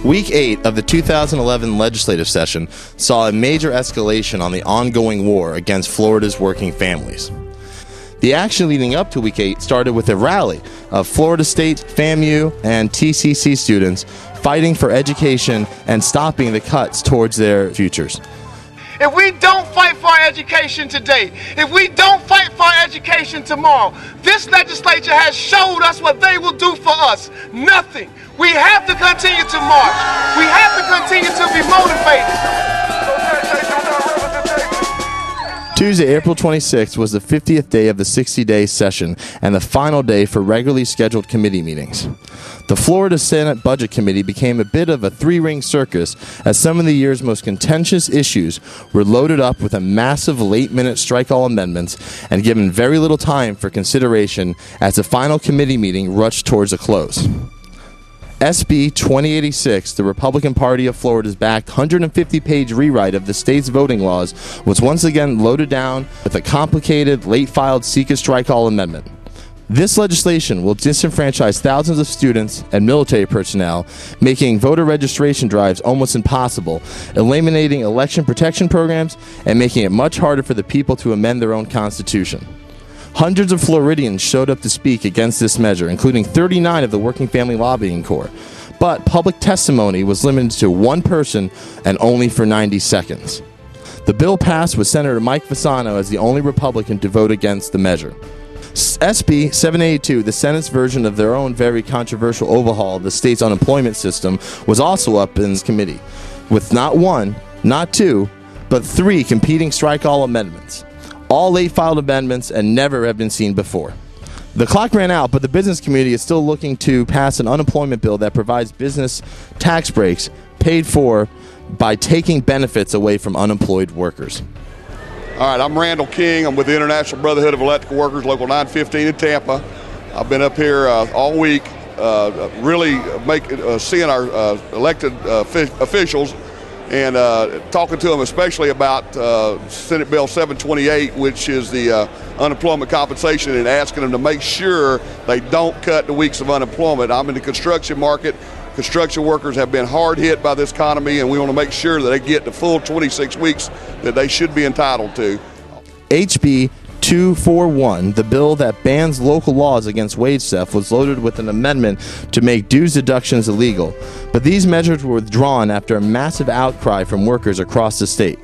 Week 8 of the 2011 legislative session saw a major escalation on the ongoing war against Florida's working families. The action leading up to Week 8 started with a rally of Florida State, FAMU, and TCC students fighting for education and stopping the cuts towards their futures. If we don't fight for our education today, if we don't fight for our education tomorrow, this legislature has showed us what they will do for us. Nothing. We have to continue to march. We have to continue to be motivated. Tuesday, April 26th was the 50th day of the 60-day session and the final day for regularly scheduled committee meetings. The Florida Senate Budget Committee became a bit of a three-ring circus as some of the year's most contentious issues were loaded up with a massive late-minute strike-all amendments and given very little time for consideration as the final committee meeting rushed towards a close. SB 2086, the Republican Party of Florida's backed 150-page rewrite of the state's voting laws, was once again loaded down with a complicated, late-filed seek-a-strike-all amendment. This legislation will disenfranchise thousands of students and military personnel, making voter registration drives almost impossible, eliminating election protection programs, and making it much harder for the people to amend their own constitution. Hundreds of Floridians showed up to speak against this measure, including 39 of the Working Family Lobbying Corps. But public testimony was limited to one person and only for 90 seconds. The bill passed with Senator Mike Fasano as the only Republican to vote against the measure. SB 782, the Senate's version of their own very controversial overhaul of the state's unemployment system, was also up in this committee, with not one, not two, but three competing strike-all amendments. All late-filed amendments and never have been seen before. The clock ran out, but the business community is still looking to pass an unemployment bill that provides business tax breaks paid for by taking benefits away from unemployed workers. All right, I'm Randall King. I'm with the International Brotherhood of Electrical Workers, Local 915 in Tampa. I've been up here all week, really seeing our elected officials and talking to them especially about Senate Bill 728, which is the unemployment compensation, and asking them to make sure they don't cut the weeks of unemployment. I'm in the construction market. Construction workers have been hard hit by this economy, and we want to make sure that they get the full 26 weeks that they should be entitled to. HB 241, the bill that bans local laws against wage theft, was loaded with an amendment to make dues deductions illegal. But these measures were withdrawn after a massive outcry from workers across the state.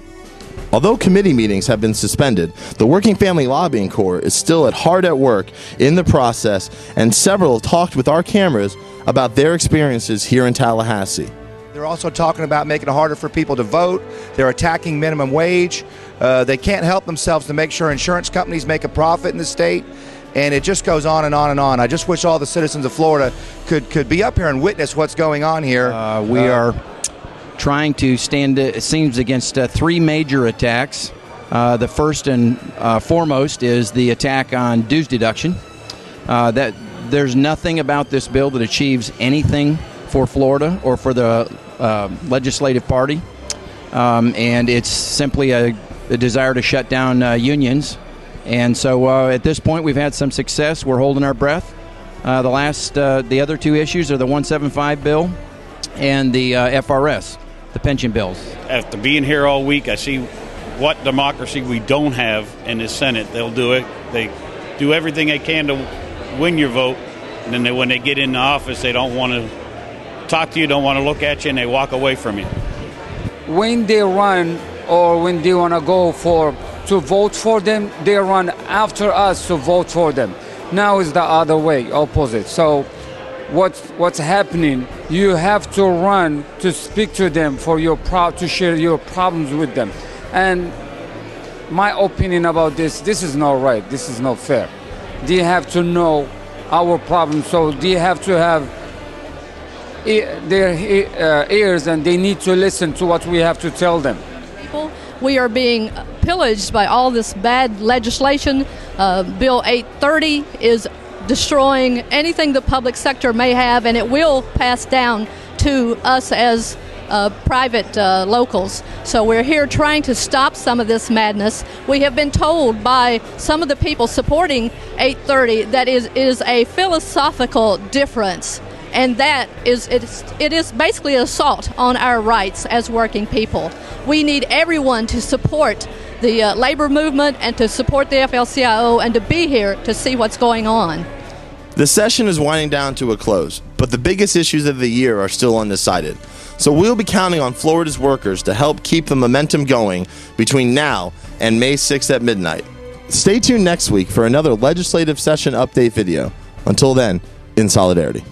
Although committee meetings have been suspended, the Working Family Lobbying Corps is still hard at work in the process, and several talked with our cameras about their experiences here in Tallahassee. They're also talking about making it harder for people to vote. They're attacking minimum wage. They can't help themselves to make sure insurance companies make a profit in the state. And it just goes on and on and on. I just wish all the citizens of Florida could be up here and witness what's going on here. We are trying to stand, it seems, against three major attacks. The first and foremost is the attack on dues deduction. That there's nothing about this bill that achieves anything for Florida or for the legislative party, and it's simply a desire to shut down unions. And so at this point we've had some success. We're holding our breath. The other two issues are the 175 bill and the FRS, the pension bills. After being here all week, I see what democracy we don't have in the Senate. They'll do it. They do everything they can to win your vote, and then when they get in the office, they don't want to talk to you, don't want to look at you, and they walk away from you. When they run or when they want to go to vote for them, they run after us to vote for them. Now is the other way, opposite. So what's happening? You have to run to speak to them to share your problems with them. And my opinion about this is not right. This is not fair. They have to know our problems, so they have to have their ears, and they need to listen to what we have to tell them. We are being pillaged by all this bad legislation. Bill 830 is destroying anything the public sector may have, and it will pass down to us as private locals. So we're here trying to stop some of this madness. We have been told by some of the people supporting 830 that is a philosophical difference And that is it is basically an assault on our rights as working people. We need everyone to support the labor movement and to support the AFL-CIO and to be here to see what's going on. The session is winding down to a close, but the biggest issues of the year are still undecided. So we'll be counting on Florida's workers to help keep the momentum going between now and May 6th at midnight. Stay tuned next week for another legislative session update video. Until then, in solidarity.